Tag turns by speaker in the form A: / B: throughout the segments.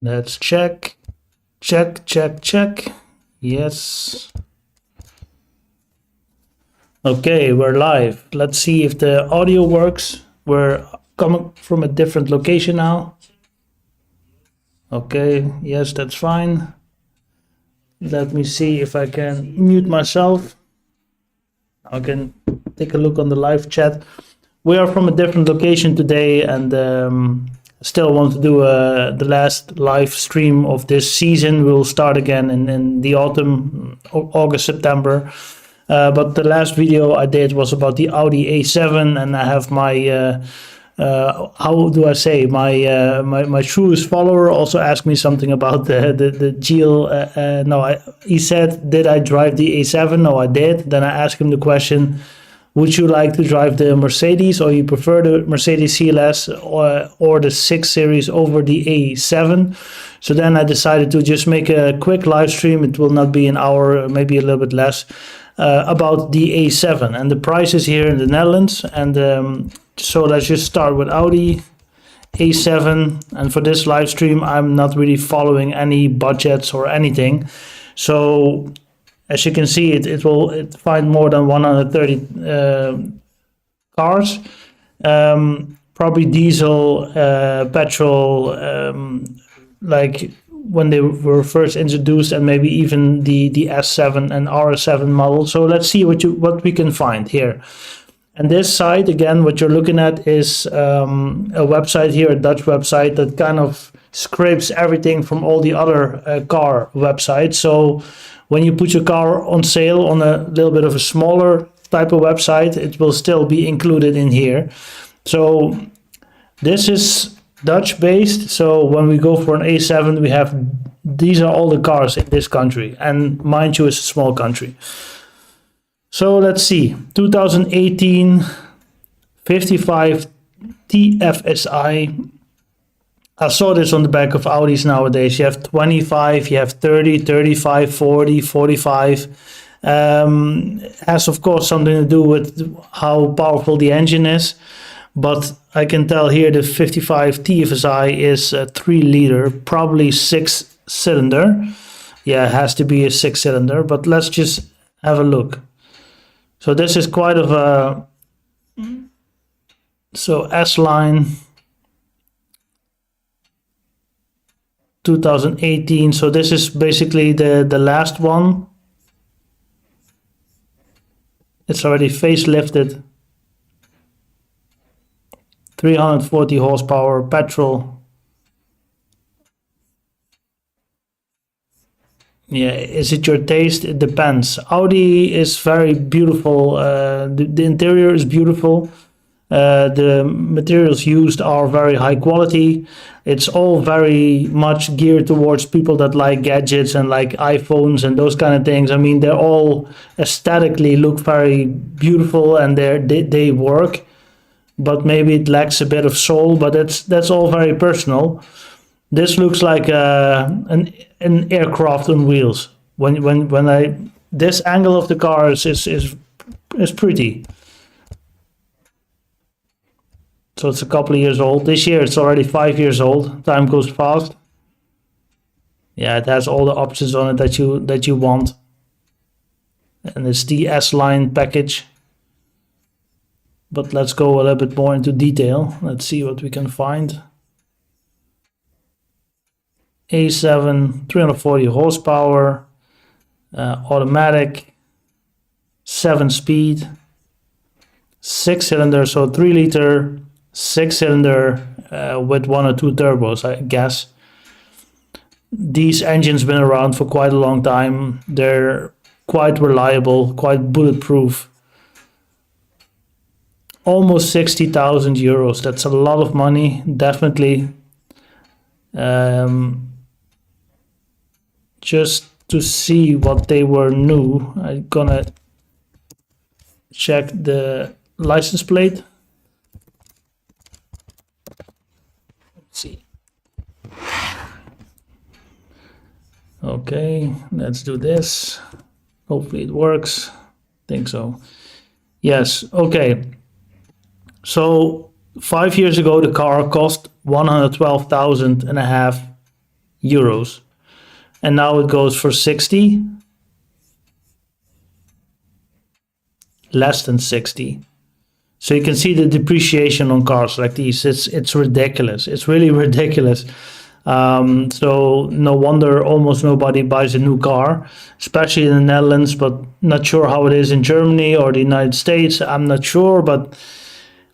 A: Let's check. Check. Yes. Okay, we're live. Let's see if the audio works. We're coming from a different location now. Okay, yes, that's fine. Let me see if I can mute myself. I can take a look on the live chat. We are from a different location today, and still want to do the last live stream of this season. We'll start again in the autumn, August, September. But the last video I did was about the Audi A7, and I have my how do I say, my truest follower also asked me something about the Geel. He said, did I drive the A7? No, I did. Then I asked him the question, would you like to drive the Mercedes, or you prefer the Mercedes CLS or the 6 Series over the A7? So then I decided to just make a quick live stream. It will not be an hour, maybe a little bit less, about the A7 and the prices here in the Netherlands. And so let's just start with Audi A7. And for this live stream, I'm not really following any budgets or anything. So as you can see, it will find more than 130 cars. Probably diesel, petrol, like when they were first introduced, and maybe even the S7 and RS7 model. So let's see what we can find here. And this site, again, what you're looking at is a website here, a Dutch website that kind of scrapes everything from all the other car websites. So when you put your car on sale on a little bit of a smaller type of website, it will still be included in here. So this is Dutch based. So when we go for an A7, we have, these are all the cars in this country. And mind you, it's a small country. So let's see, 2018 55 TFSI. I saw this on the back of Audis nowadays. You have 25, you have 30, 35, 40, 45. Has of course something to do with how powerful the engine is. But I can tell here the 55 TFSI is a 3-liter, probably 6-cylinder. Yeah, it has to be a 6-cylinder, but let's just have a look. So this is quite of a, so S-Line 2018. So this is basically the last one. It's already facelifted. 340 horsepower, petrol. Yeah, is it your taste? It depends. Audi is very beautiful. The interior is beautiful. The materials used are very high quality. It's all very much geared towards people that like gadgets and like iPhones and those kind of things. I mean, they're all aesthetically look very beautiful, and they work, but maybe it lacks a bit of soul. But that's all very personal. This looks like an aircraft on wheels. When this angle of the car is pretty. So it's a couple of years old. This year it's already 5 years old. Time goes fast. Yeah, it has all the options on it that you want. And it's the S-Line package. But let's go a little bit more into detail. Let's see what we can find. A7, 340 horsepower, automatic, 7-speed, 6-cylinder, so 3-liter, 6-cylinder with 1 or 2 turbos, I guess. These engines been around for quite a long time. They're quite reliable, quite bulletproof. Almost 60,000 euros. That's a lot of money, definitely. Just to see what they were new, I'm gonna check the license plate. Let's see. Okay, let's do this. Hopefully it works. Think so. Yes, okay. So 5 years ago, the car cost 112,500 euros. And now it goes for 60, less than 60. So you can see the depreciation on cars like these. It's ridiculous. It's really ridiculous. So no wonder almost nobody buys a new car, especially in the Netherlands, but not sure how it is in Germany or the United States. I'm not sure, but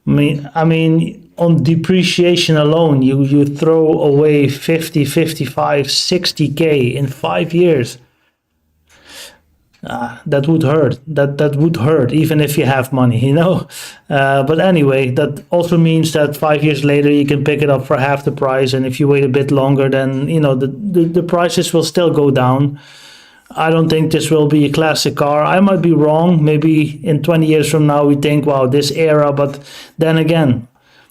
A: I mean, on depreciation alone, you throw away 50, 55, 60K in 5 years. That would hurt. That would hurt, even if you have money, you know. But anyway, that also means that 5 years later you can pick it up for half the price, and if you wait a bit longer, then you know the prices will still go down. I don't think this will be a classic car. I might be wrong. Maybe in 20 years from now we think, wow, this era. But then again,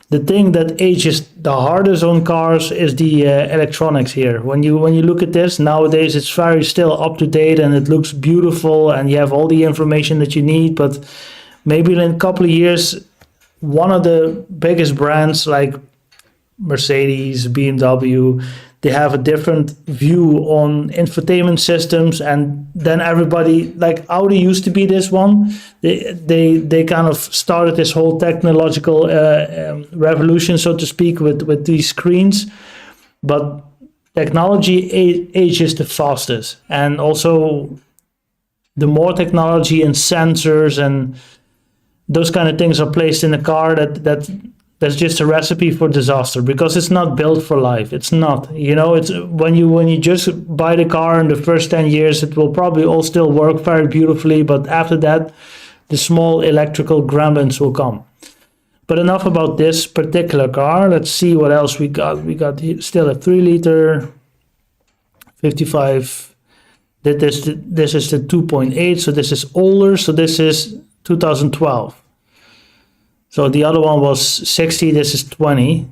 A: the thing that ages the hardest on cars is the electronics here. When you look at this nowadays, it's very still up to date and it looks beautiful and you have all the information that you need. But maybe in a couple of years, one of the biggest brands like Mercedes, BMW, they have a different view on infotainment systems, and then everybody, like Audi used to be this one. They kind of started this whole technological revolution, so to speak, with these screens. But technology ages the fastest, and also the more technology and sensors and those kind of things are placed in a car, that's just a recipe for disaster, because it's not built for life. It's not, you know, it's when you just buy the car in the first 10 years, it will probably all still work very beautifully, but after that, the small electrical gremlins will come. But enough about this particular car. Let's see what else we got. We got still a 3-liter 55. This is the 2.8, so this is older. So this is 2012. So the other one was 60, this is 20.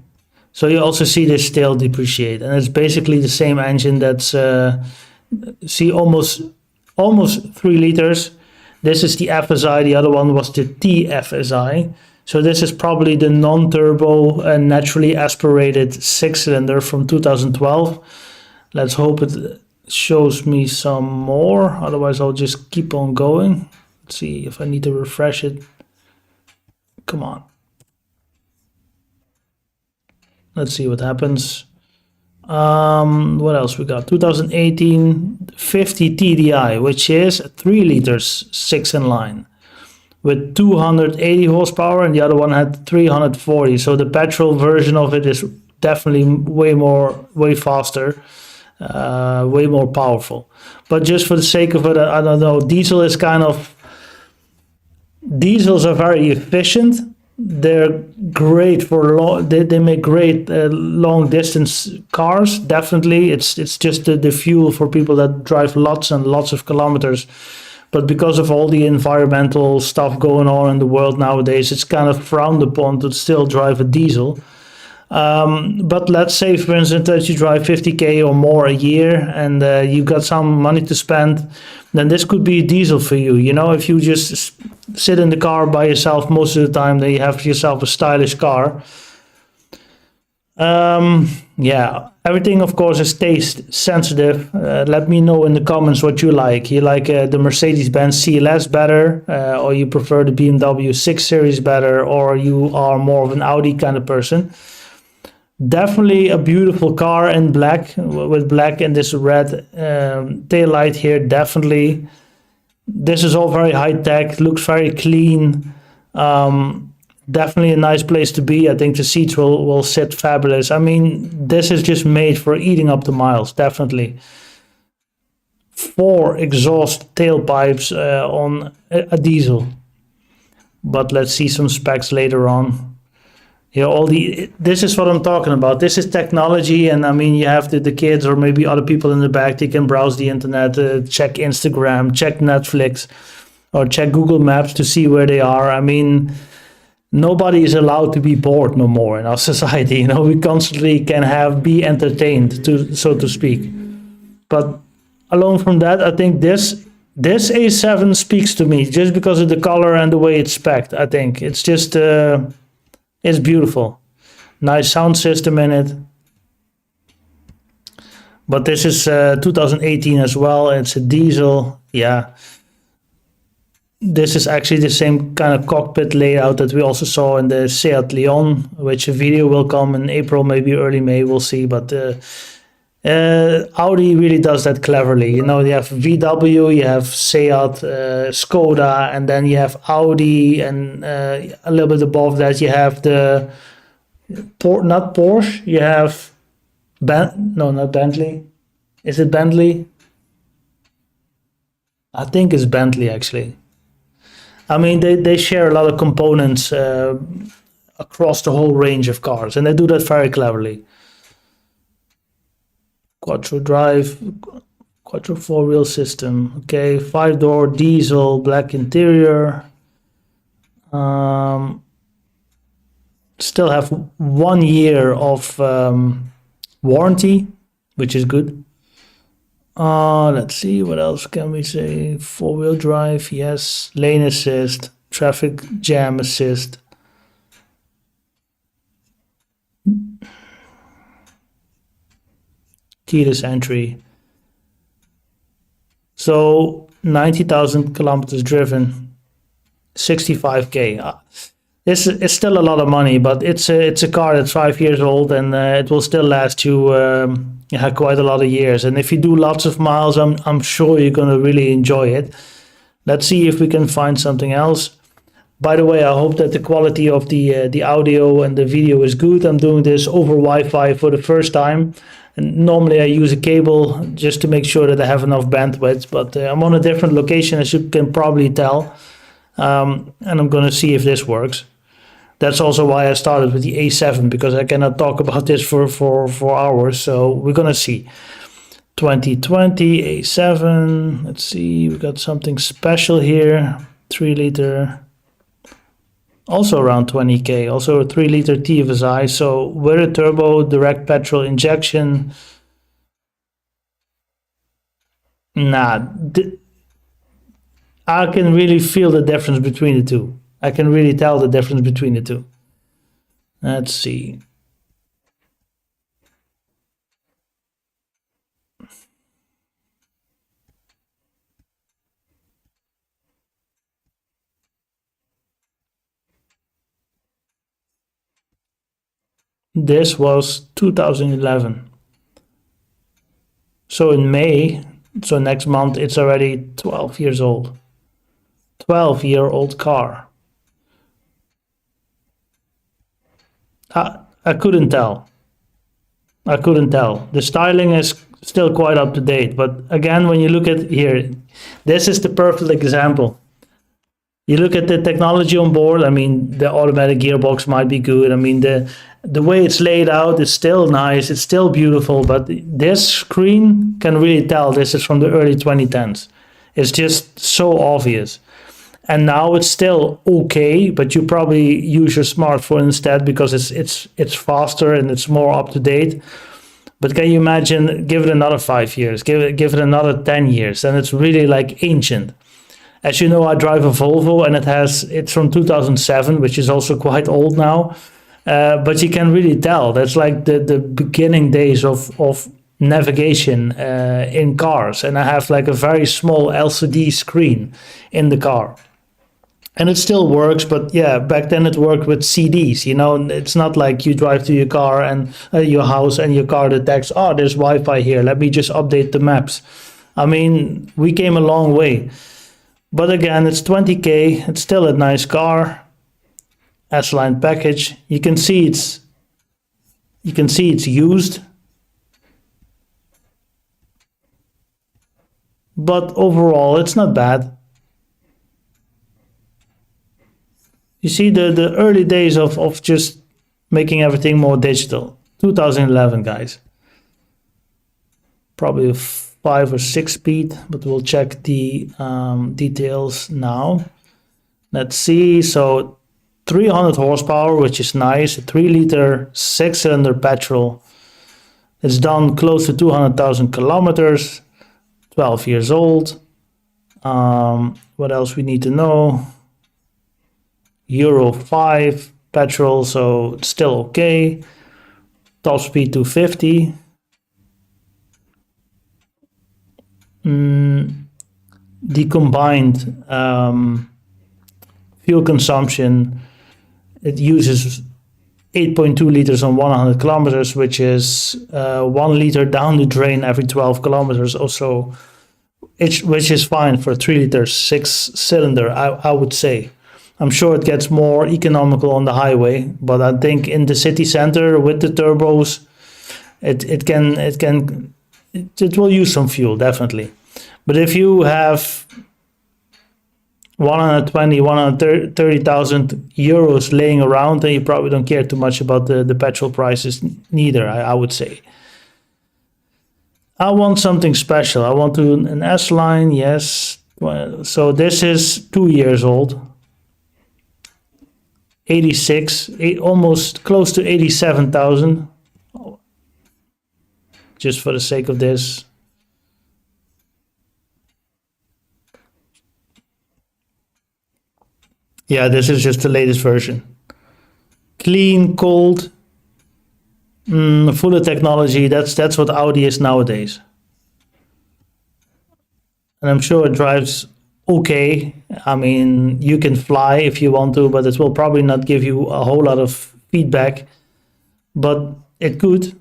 A: So you also see this still depreciate. And it's basically the same engine that's, see, almost 3 liters. This is the FSI, the other one was the TFSI. So this is probably the non-turbo and naturally aspirated 6-cylinder from 2012. Let's hope it shows me some more. Otherwise, I'll just keep on going. Let's see if I need to refresh it. Come on. Let's see what happens. What else we got? 2018 50 TDI, which is 3 liters 6-in-line with 280 horsepower, and the other one had 340. So the petrol version of it is definitely way faster, way more powerful. But just for the sake of it, I don't know. Diesels are very efficient. They're great for long. They make great long distance cars. Definitely, it's just the fuel for people that drive lots and lots of kilometers. But because of all the environmental stuff going on in the world nowadays, it's kind of frowned upon to still drive a diesel. But let's say, for instance, that you drive 50K or more a year and you've got some money to spend, then this could be a diesel for you. You know, if you just sit in the car by yourself most of the time, then you have yourself a stylish car. Yeah, everything, of course, is taste sensitive. Let me know in the comments what you like. You like the Mercedes-Benz CLS better, or you prefer the BMW 6 Series better, or you are more of an Audi kind of person. Definitely a beautiful car in black, with black and this red tail light here. Definitely, this is all very high tech, looks very clean. Definitely a nice place to be. I think the seats will sit fabulous. I mean, this is just made for eating up the miles, definitely. 4 exhaust tailpipes on a diesel. But let's see some specs later on. You know, this is what I'm talking about. This is technology, and I mean, you have the kids or maybe other people in the back. They can browse the internet, check Instagram, check Netflix, or check Google Maps to see where they are. I mean, nobody is allowed to be bored no more in our society. You know, we constantly can be entertained, so to speak. But alone from that, I think this A7 speaks to me just because of the color and the way it's spec'd. I think it's just. It's beautiful. Nice sound system in it. But this is 2018 as well. It's a diesel. Yeah. This is actually the same kind of cockpit layout that we also saw in the Seat Leon, which a video will come in April, maybe early May, we'll see. But Audi really does that cleverly. You know, you have VW, you have Seat, Skoda, and then you have Audi, and a little bit above that you have the not Porsche. You have no, not Bentley. Is it Bentley? I think it's Bentley actually. I mean, they share a lot of components across the whole range of cars, and they do that very cleverly. Quattro drive, quattro four-wheel system. Okay, 5-door diesel, black interior. Still have 1 year of warranty, which is good. Let's see, what else can we say? 4-wheel drive, yes. Lane assist, traffic jam assist. Keyless entry. So 90,000 kilometers driven, 65k. It's still a lot of money, but it's a car that's 5 years old, and it will still last you quite a lot of years. And if you do lots of miles, I'm sure you're gonna really enjoy it. Let's see if we can find something else. By the way, I hope that the quality of the audio and the video is good. I'm doing this over Wi-Fi for the first time. And normally I use a cable just to make sure that I have enough bandwidth, but I'm on a different location, as you can probably tell. And I'm going to see if this works. That's also why I started with the A7, because I cannot talk about this for hours. So we're going to see. 2020 A7. Let's see, we got something special here. 3 liter. Also around 20k, also a 3 liter TFSI. So with a turbo, direct petrol injection. Nah, I can really feel the difference between the two. I can really tell the difference between the two. Let's see. This was 2011. So in May, so next month, it's already 12 years old. 12-year-old car. I couldn't tell. I couldn't tell. The styling is still quite up to date, but again, when you look at here, this is the perfect example. You look at the technology on board. I mean, the automatic gearbox might be good. I mean, the way it's laid out is still nice. It's still beautiful, but this screen can really tell this is from the early 2010s. It's just so obvious. And now it's still okay, but you probably use your smartphone instead because it's faster and it's more up to date. But can you imagine, give it another 5 years, give it another 10 years, and it's really like ancient. As you know, I drive a Volvo, and it's from 2007, which is also quite old now. But you can really tell that's like the beginning days of navigation in cars. And I have like a very small LCD screen in the car. And it still works, but yeah, back then it worked with CDs. You know, it's not like you drive to your car and your house, and your car detects, oh, there's Wi-Fi here, let me just update the maps. I mean, we came a long way. But again, it's 20k, it's still a nice car. S-Line package. You can see it's used. But overall, it's not bad. You see the early days of just making everything more digital. 2011, guys. Probably a 5 or 6 speed, but we'll check the details now. Let's see. So 300 horsepower, which is nice. A 3 liter 6-cylinder petrol. It's done close to 200,000 kilometers. 12 years old. What else we need to know? Euro 5 petrol, so it's still okay. Top speed 250. the combined fuel consumption, it uses 8.2 liters on 100 kilometers, which is 1 liter down the drain every 12 kilometers or so, which is fine for a 3 liter 6-cylinder, I would say. I'm sure it gets more economical on the highway, but I think in the city center with the turbos, it will use some fuel, definitely. But if you have 130,000 euros laying around, then you probably don't care too much about the petrol prices neither, I would say. I want something special. I want an S-Line, yes. So this is 2 years old. 86, almost close to 87,000. Just for the sake of this. Yeah, this is just the latest version. Clean, cold, full of technology. That's what Audi is nowadays. And I'm sure it drives okay. I mean, you can fly if you want to, but it will probably not give you a whole lot of feedback. But it could.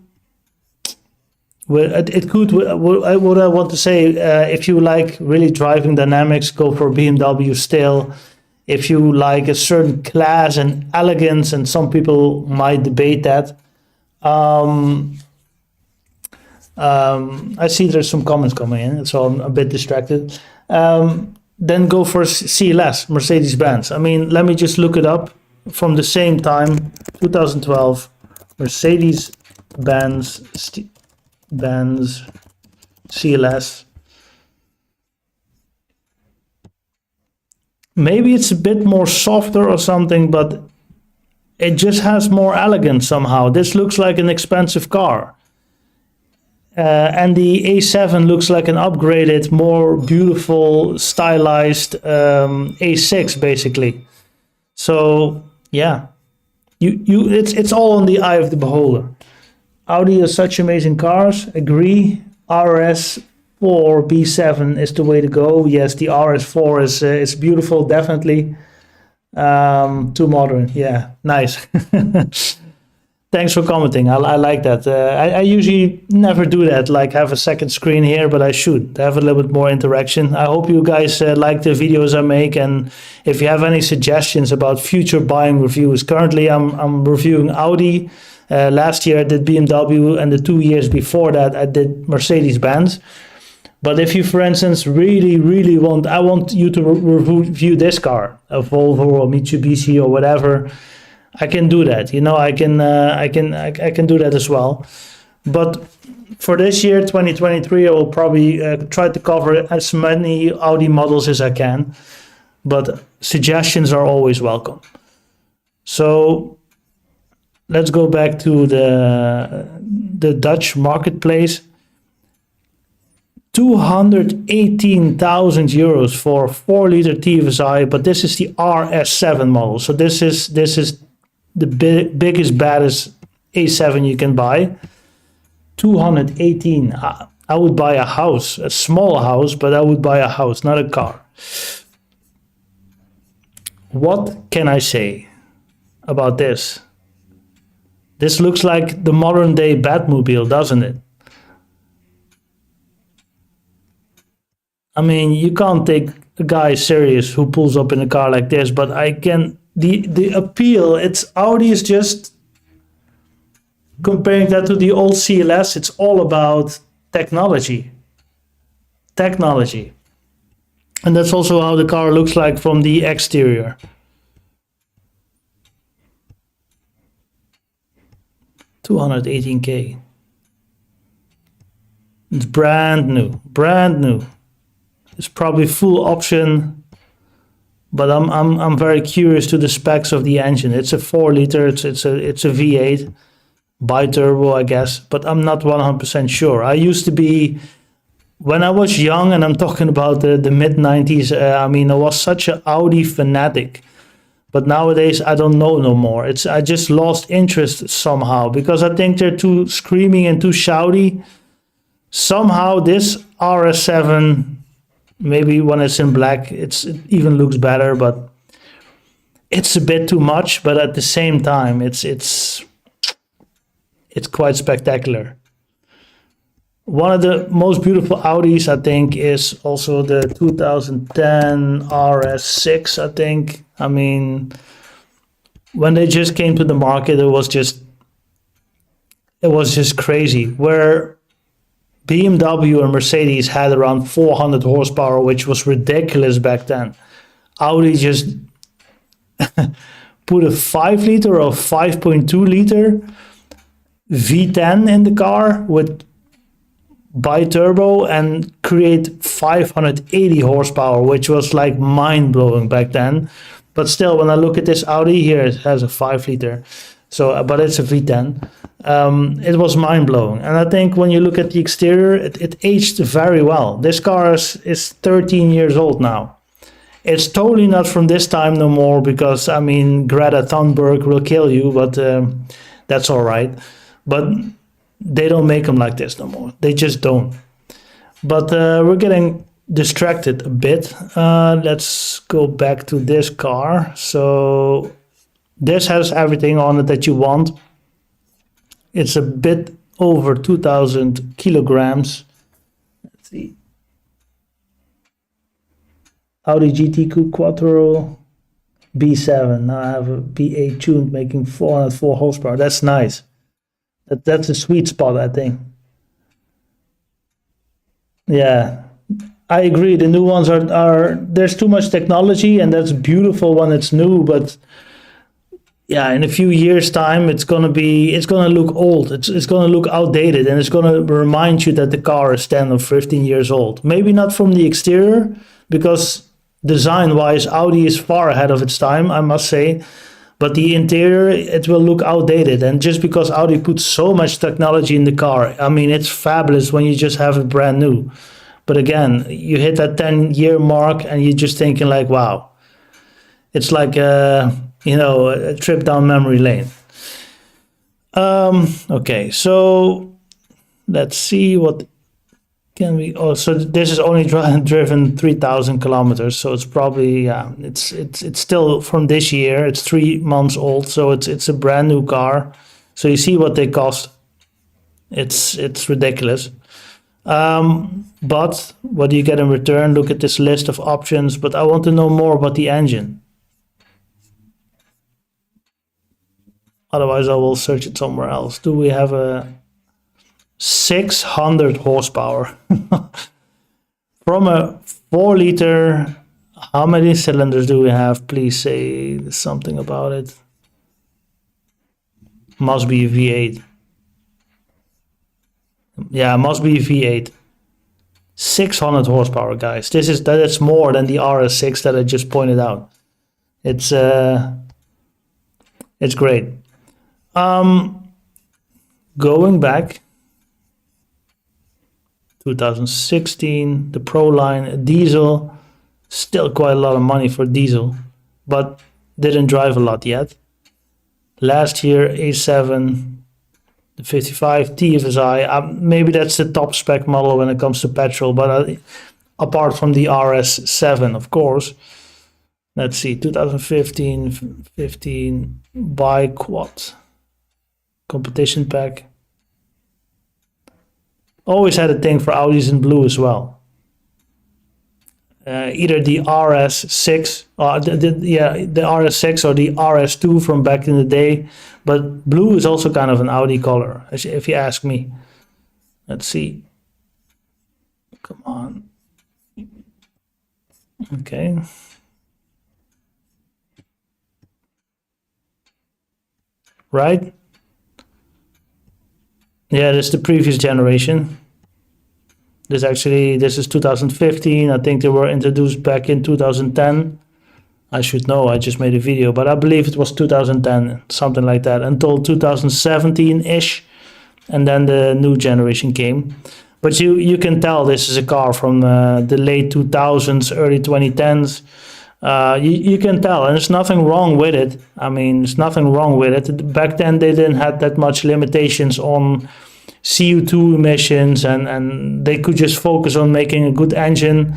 A: Well, it could. What I want to say, if you like really driving dynamics, go for BMW still. If you like a certain class and elegance, and some people might debate that. I see there's some comments coming in, so I'm a bit distracted. Then go for CLS, Mercedes-Benz. I mean, let me just look it up. From the same time, 2012, Mercedes-Benz CLS. Maybe it's a bit more softer or something, but it just has more elegance somehow. This looks like an expensive car. And the A7 looks like an upgraded, more beautiful, stylized A6, basically. So yeah, it's all on the eye of the beholder. Audi has such amazing cars. Agree. RS4 B7 is the way to go. Yes, the RS4 is beautiful, definitely. Too modern. Yeah, nice. Thanks for commenting. I like that. I usually never do that, like have a second screen here, but I should have a little bit more interaction. I hope you guys like the videos I make, and if you have any suggestions about future buying reviews. Currently, I'm reviewing Audi. Last year I did BMW, and the 2 years before that I did Mercedes-Benz. But if you, for instance, really want you to review this car, a Volvo or Mitsubishi or whatever, I can do that. You know, I can do that as well. But for this year, 2023, I will probably try to cover as many Audi models as I can. But suggestions are always welcome. So let's go back to the Dutch marketplace. 218,000 euros for 4-liter TFSI, but this is the RS7 model. So this is the biggest, baddest A7 you can buy. 218. I would buy a house, a small house, but I would buy a house, not a car. What can I say about this? This looks like the modern day Batmobile, doesn't it? I mean, you can't take a guy serious who pulls up in a car like this, but I can. The appeal, it's Audi is just comparing that to the old CLS. It's all about technology, and that's also how the car looks like from the exterior. $218K. It's brand new. It's probably full option, but I'm very curious to the specs of the engine. It's a 4-liter. It's a V8 bi-turbo, I guess, but I'm not 100% sure. I used to be, when I was young, and I'm talking about the mid 90s. I mean, I was such an Audi fanatic, but nowadays I don't know no more. I just lost interest somehow because I think they're too screaming and too shouty. Somehow this RS7, maybe when it's in black, it even looks better, but it's a bit too much. But at the same time, it's quite spectacular. One of the most beautiful Audis, I think, is also the 2010 RS6, I think. I mean, when they just came to the market, it was just crazy. Where BMW and Mercedes had around 400 horsepower, which was ridiculous back then. Audi just put a 5 liter or 5.2 liter V10 in the car with bi-turbo and create 580 horsepower, which was like mind-blowing back then. But still, when I look at this Audi here, it has a 5 liter, so but it's a V10. It was mind-blowing. And I think when you look at the exterior, it aged very well. This car is 13 years old now. It's totally not from this time no more, because I mean, Greta Thunberg will kill you, but that's all right. But they don't make them like this no more. They just don't. But we're getting distracted a bit. Let's go back to this car. So this has everything on it that you want. It's a bit over 2,000 kilograms. Let's see. Audi GT Quattro B7. Now I have a B8 tuned, making 404 horsepower. That's nice. That's a sweet spot, I think. Yeah, I agree. The new ones are there's too much technology, and that's beautiful when it's new. But yeah, in a few years' time, it's gonna look old. It's gonna look outdated, and it's gonna remind you that the car is 10 or 15 years old. Maybe not from the exterior, because design-wise, Audi is far ahead of its time, I must say. But the interior, it will look outdated. And just because Audi puts so much technology in the car, I mean, it's fabulous when you just have it brand new. But again, you hit that 10-year mark and you're just thinking like, wow. It's like, a trip down memory lane. Okay, so let's see what can we... Oh, so this is only driven 3,000 kilometers. So it's probably, yeah, it's still from this year. It's 3 months old, so it's a brand new car. So you see what they cost. It's ridiculous. But what do you get in return? Look at this list of options. But I want to know more about the engine. Otherwise, I will search it somewhere else. Do we have a 600 horsepower from a 4 liter? How many cylinders do we have? Please say something about it. Must be a V8. Yeah, must be a V8. 600 horsepower, guys. That is more than the RS6 that I just pointed out. It's great. Going back, 2016, the Pro line, a diesel, still quite a lot of money for diesel, but didn't drive a lot yet. Last year, A7, the 55 TFSI, maybe that's the top spec model when it comes to petrol, but apart from the RS7, of course. Let's see, 2015 by quad competition pack. Always had a thing for Audis in blue as well. Either the RS6, the RS6 or the RS2 from back in the day. But blue is also kind of an Audi color, if you ask me. Let's see. Come on. Okay. Right? Yeah, this is the previous generation. This is 2015. I think they were introduced back in 2010. I should know, I just made a video, but I believe it was 2010, something like that, until 2017-ish, and then the new generation came. But you can tell this is a car from the late 2000s, early 2010s. You can tell, and there's nothing wrong with it. I mean, there's nothing wrong with it. Back then, they didn't have that much limitations on CO2 emissions, and they could just focus on making a good engine.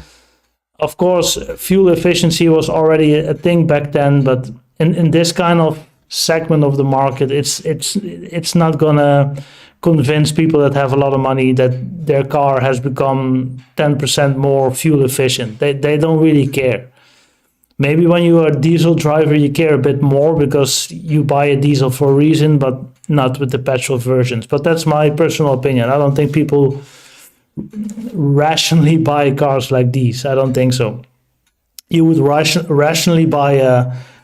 A: Of course, fuel efficiency was already a thing back then, but in this kind of segment of the market, it's not gonna convince people that have a lot of money that their car has become 10% more fuel efficient. They don't really care. Maybe when you are a diesel driver, you care a bit more because you buy a diesel for a reason, but not with the petrol versions. But that's my personal opinion. I don't think people rationally buy cars like these. I don't think so. You would rationally buy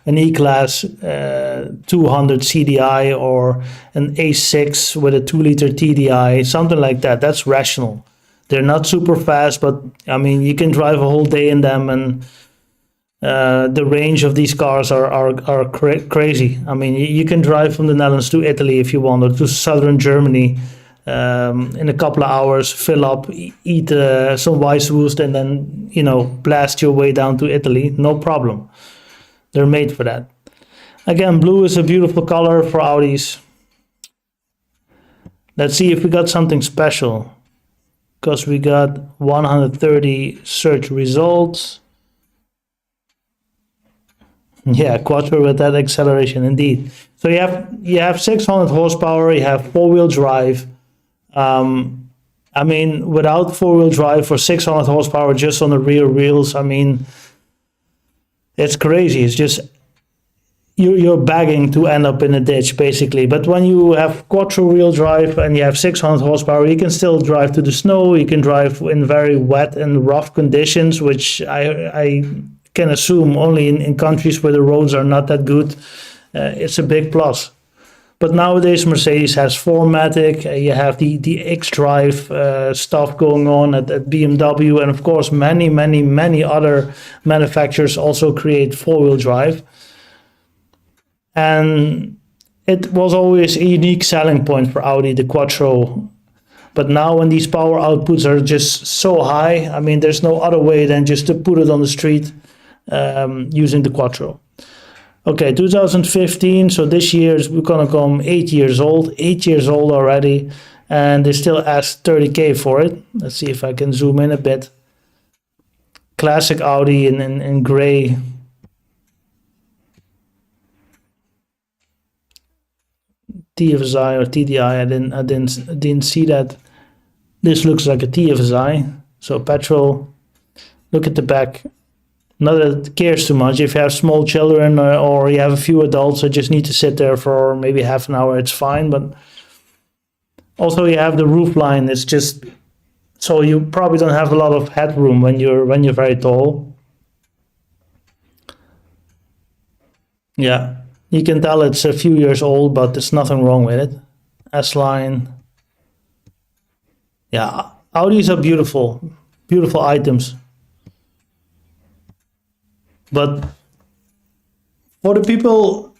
A: an E-Class 200 CDI or an A6 with a 2-liter TDI, something like that. That's rational. They're not super fast, but I mean, you can drive a whole day in them, and the range of these cars are crazy. I mean, you can drive from the Netherlands to Italy if you want, or to southern Germany in a couple of hours, fill up, eat some Weisswurst, and then, blast your way down to Italy. No problem. They're made for that. Again, blue is a beautiful color for Audis. Let's see if we got something special, because we got 130 search results. Yeah, quattro with that acceleration, indeed. So you have 600 horsepower. You have 4-wheel drive. I mean, without 4-wheel drive for 600 horsepower just on the rear wheels, I mean, it's crazy. It's just you're begging to end up in a ditch, basically. But when you have quattro-wheel drive and you have 600 horsepower, you can still drive to the snow. You can drive in very wet and rough conditions, which I can assume only in countries where the roads are not that good. It's a big plus. But nowadays Mercedes has 4MATIC, you have the X-Drive stuff going on at BMW, and of course many other manufacturers also create 4-wheel drive. And it was always a unique selling point for Audi, the Quattro. But now when these power outputs are just so high, I mean, there's no other way than just to put it on the street using the Quattro. Okay, 2015, so this year we're gonna come 8 years old already, and they still ask 30K for it. Let's see if I can zoom in a bit. Classic Audi in gray. TFSI or TDI, I didn't see that. This looks like a TFSI, so petrol. Look at the back. Not that it cares too much. If you have small children or you have a few adults that just need to sit there for maybe half an hour, it's fine. But also you have the roof line. It's just so you probably don't have a lot of headroom when you're very tall. Yeah, you can tell it's a few years old, but there's nothing wrong with it. S-line. Yeah, Audis are beautiful items. But for the people,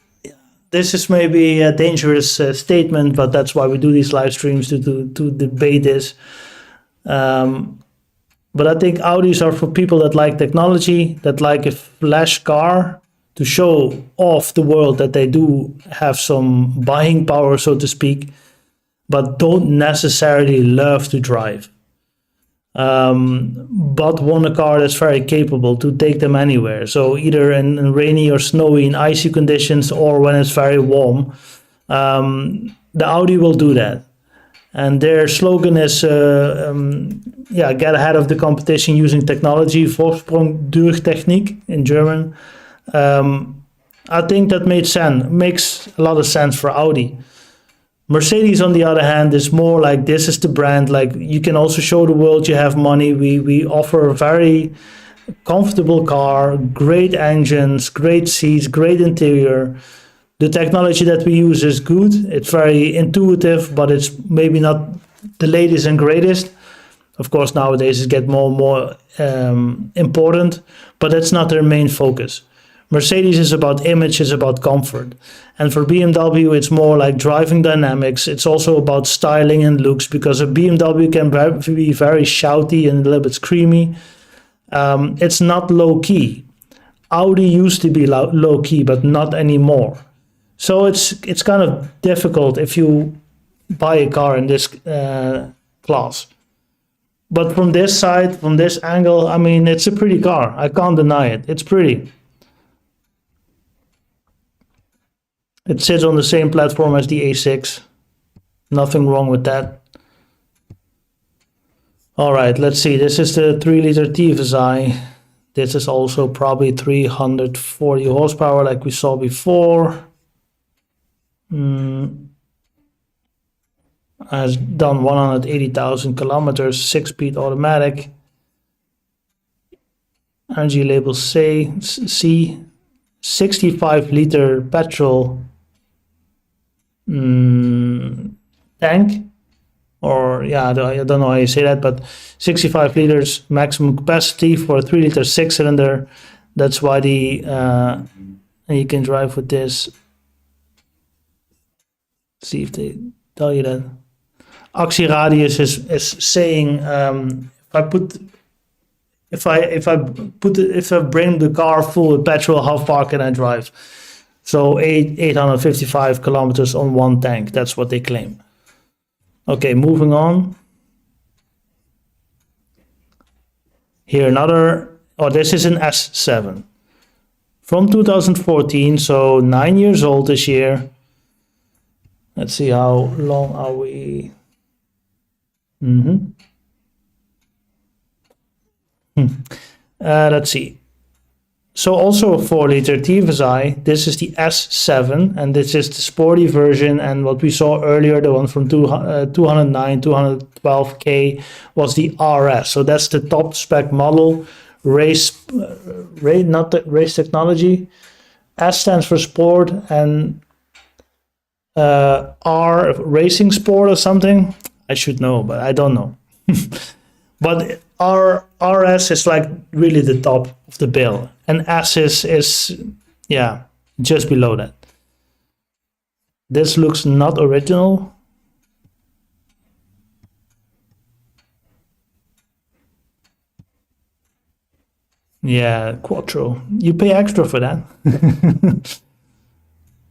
A: this is maybe a dangerous statement, but that's why we do these live streams to debate this. But I think Audis are for people that like technology, that like a flash car to show off the world that they do have some buying power, so to speak, but don't necessarily love to drive. But want a car that's very capable to take them anywhere. So either in rainy or snowy and icy conditions, or when it's very warm, the Audi will do that. And their slogan is, get ahead of the competition using technology, Vorsprung durch Technik in German. I think that makes a lot of sense for Audi. Mercedes, on the other hand, is more like, this is the brand, like you can also show the world you have money. We offer a very comfortable car, great engines, great seats, great interior. The technology that we use is good. It's very intuitive, but it's maybe not the latest and greatest. Of course, nowadays it gets more and more important, but that's not their main focus. Mercedes is about image, it's about comfort. And for BMW, it's more like driving dynamics. It's also about styling and looks, because a BMW can be very shouty and a little bit screamy. It's not low key. Audi used to be low key, but not anymore. So it's kind of difficult if you buy a car in this class. But from this side, from this angle, I mean, it's a pretty car. I can't deny it. It's pretty. It sits on the same platform as the A6. Nothing wrong with that. All right, let's see. This is the 3-liter TFSI. This is also probably 340 horsepower like we saw before. Has done 180,000 kilometers, 6-speed automatic. Energy label C, 65-liter petrol tank. Or yeah, I don't know how you say that, but 65 liters maximum capacity for a 3-liter 6-cylinder. That's why and you can drive with this. See if they tell you that. Actieradius is saying if I bring the car full with petrol, how far can I drive? So 855 kilometers on one tank. That's what they claim. Okay, moving on. Here another, this is an S7 from 2014, so 9 years old this year. Let's see, how long are we? Let's see. So also a 4-liter TFSI. This is the S7, and this is the sporty version. And what we saw earlier, the one from 209, 212K, was the RS. So that's the top spec model. Not the race technology. S stands for sport, and R racing sport or something. I should know, but I don't know. But RS is like really the top of the bill, and S is yeah, just below that. This looks not original. Yeah, Quattro. You pay extra for that.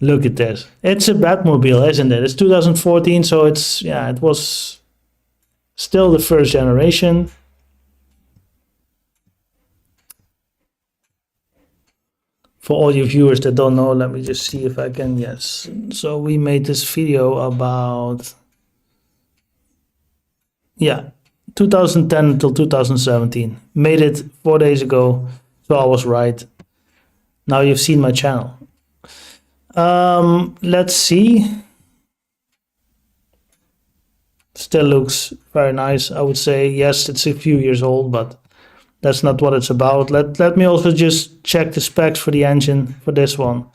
A: Look at this. It's a Batmobile, isn't it? It's 2014, so it's, yeah, it was still the first generation. For all you viewers that don't know, let me just see if I can, yes. So we made this video about, yeah, 2010 until 2017. Made it 4 days ago, so I was right. Now you've seen my channel. Let's see. Still looks very nice, I would say. Yes, it's a few years old, but that's not what it's about. Let me also just check the specs for the engine for this one.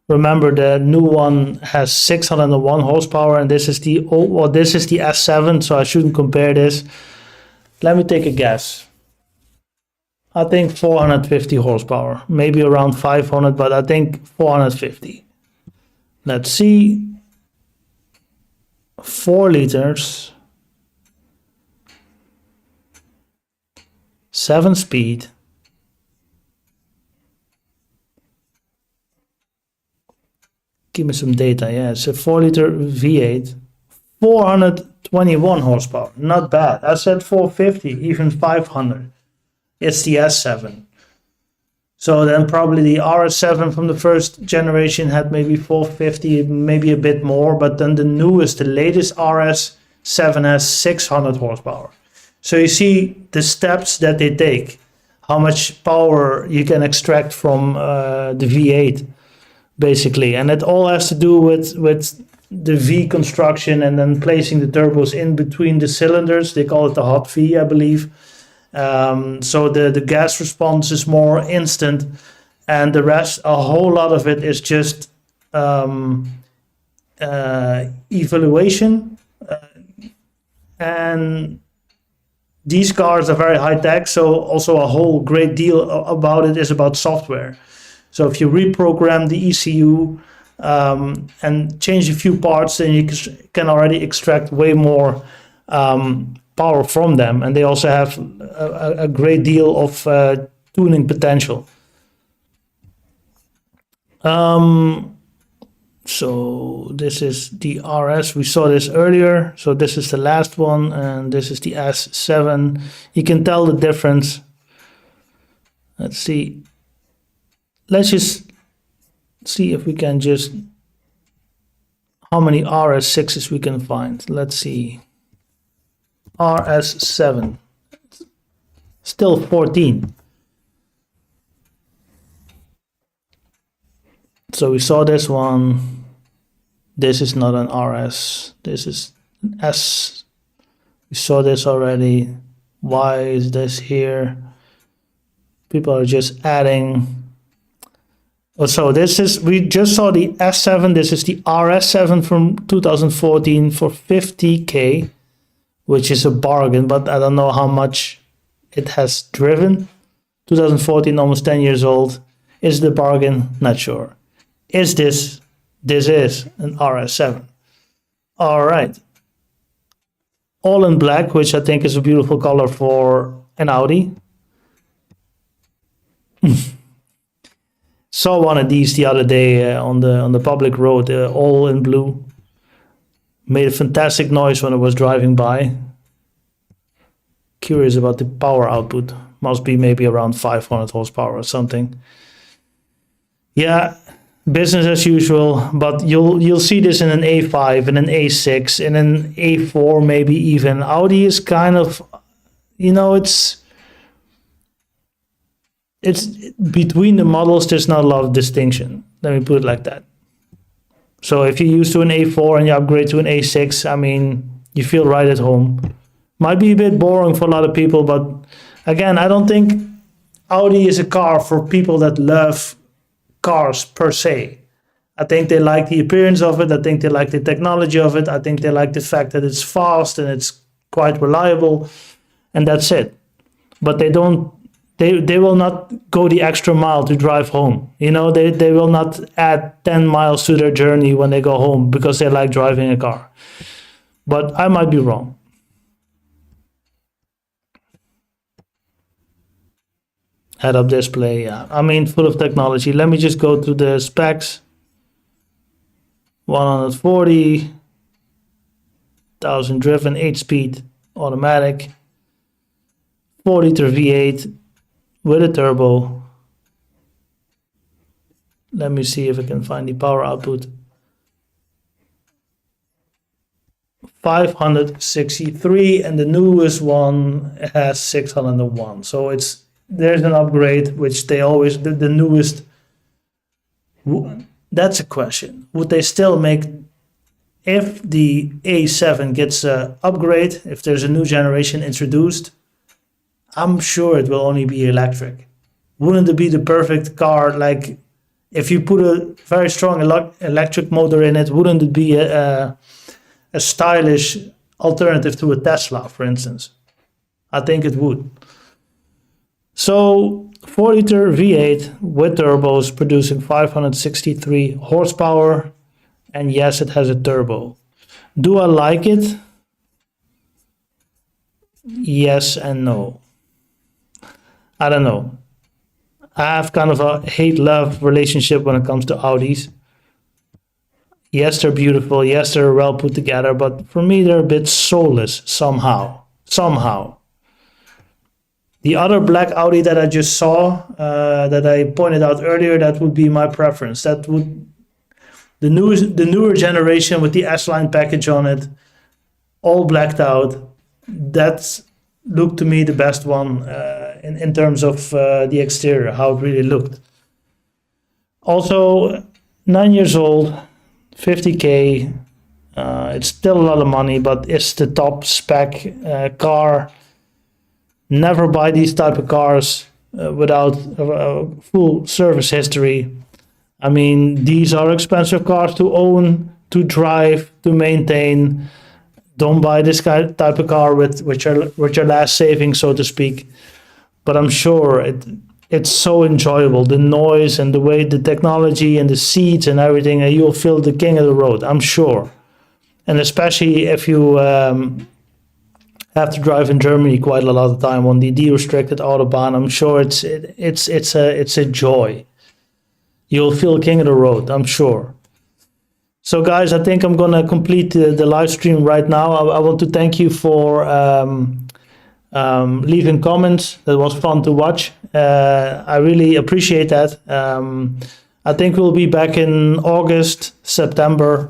A: Remember, the new one has 601 horsepower, and this is the old, well, this is the S7, so I shouldn't compare this. Let me take a guess. I think 450 horsepower, maybe around 500, but I think 450. Let's see. 4 liters, 7-speed. Give me some data. Yeah, it's a 4-liter V8, 421 horsepower. Not bad. I said 450, even 500. It's the S7. So then probably the RS7 from the first generation had maybe 450, maybe a bit more. But then the newest, the latest RS7 has 600 horsepower. So you see the steps that they take, how much power you can extract from the V8, basically. And it all has to do with the V construction and then placing the turbos in between the cylinders. They call it the hot V, I believe. So the gas response is more instant, and the rest, a whole lot of it is just evaluation. And these cars are very high tech, so also a whole great deal about it is about software. So if you reprogram the ECU and change a few parts, then you can already extract way more power from them, and they also have a great deal of tuning potential. So this is the RS. We saw this earlier. So this is the last one, and this is the S7. You can tell the difference. Let's see. Let's just see if we can just how many RS6s we can find. Let's see. RS7. Still 14. So we saw this one. This is not an RS. This is an S. We saw this already. Why is this here? People are just adding. Oh, so this is, we just saw the S7. This is the RS7 from 2014 for 50K, which is a bargain, but I don't know how much it has driven. 2014, almost 10 years old. Is the bargain? Not sure. Is this is an RS7. All right. All in black, which I think is a beautiful color for an Audi. Saw one of these the other day on the public road, all in blue. Made a fantastic noise when I was driving by. Curious about the power output. Must be maybe around 500 horsepower or something. Yeah, business as usual, but you'll see this in an A5, in an A6, in an A4, maybe even. Audi is kind of, it's between the models, there's not a lot of distinction. Let me put it like that. So if you're used to an A4 and you upgrade to an A6, I mean, you feel right at home. Might be a bit boring for a lot of people, but again, I don't think Audi is a car for people that love cars per se. I think they like the appearance of it. I think they like the technology of it. I think they like the fact that it's fast and it's quite reliable, and that's it. But they will not go the extra mile to drive home. They will not add 10 miles to their journey when they go home because they like driving a car. But I might be wrong. Head-up display, yeah. I mean, full of technology. Let me just go to the specs. 140,000 driven, 8-speed automatic, 4-liter V8 with a turbo. Let me see if I can find the power output. 563, and the newest one has 601. So there's an upgrade, which they always, the newest. That's a question. Would they still make, if the A7 gets an upgrade, if there's a new generation introduced, I'm sure it will only be electric. Wouldn't it be the perfect car? Like, if you put a very strong electric motor in it, wouldn't it be a stylish alternative to a Tesla, for instance? I think it would. So 4-liter V8 with turbos producing 563 horsepower, and yes, it has a turbo. Do I like it? Yes and no. I don't know. I have kind of a hate-love relationship when it comes to Audis. Yes, they're beautiful. Yes, they're well put together, but for me, they're a bit soulless somehow. The other black Audi that I just saw, that I pointed out earlier, that would be my preference. That would the newer generation with the S-Line package on it, all blacked out. That looked to me the best one in terms of the exterior, how it really looked. Also, 9 years old, 50K. It's still a lot of money, but it's the top spec car. Never buy these type of cars without a full service history. I mean, these are expensive cars to own, to drive, to maintain. Don't buy this type of car with your last savings, so to speak. But I'm sure it's so enjoyable. The noise and the way the technology and the seats and everything, and you'll feel the king of the road, I'm sure. And especially if you have to drive in Germany quite a lot of the time on the de-restricted Autobahn, I'm sure it's a joy. You'll feel king of the road, I'm sure. So guys, I think I'm gonna complete the live stream right now. I want to thank you for leaving comments. That was fun to watch. I really appreciate that. I think we'll be back in August, September.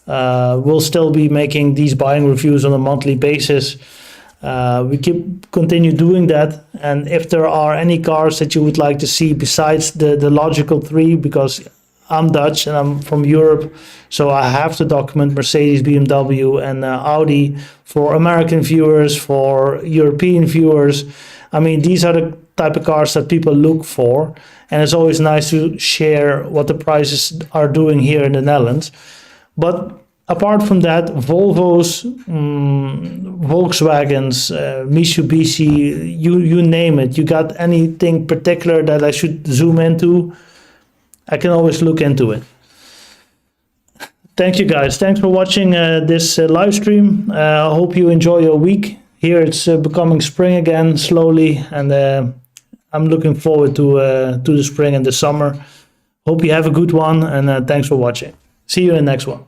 A: We'll still be making these buying reviews on a monthly basis. We continue doing that, and if there are any cars that you would like to see besides the logical three, because I'm Dutch and I'm from Europe, so I have to document Mercedes, BMW, and Audi for American viewers, for European viewers. I mean, these are the type of cars that people look for, and it's always nice to share what the prices are doing here in the Netherlands. But apart from that, Volvos, Volkswagens, Mitsubishi, you name it. You got anything particular that I should zoom into? I can always look into it. Thank you guys. Thanks for watching this live stream. I hope you enjoy your week. Here it's becoming spring again slowly, and I'm looking forward to the spring and the summer. Hope you have a good one, and thanks for watching. See you in the next one.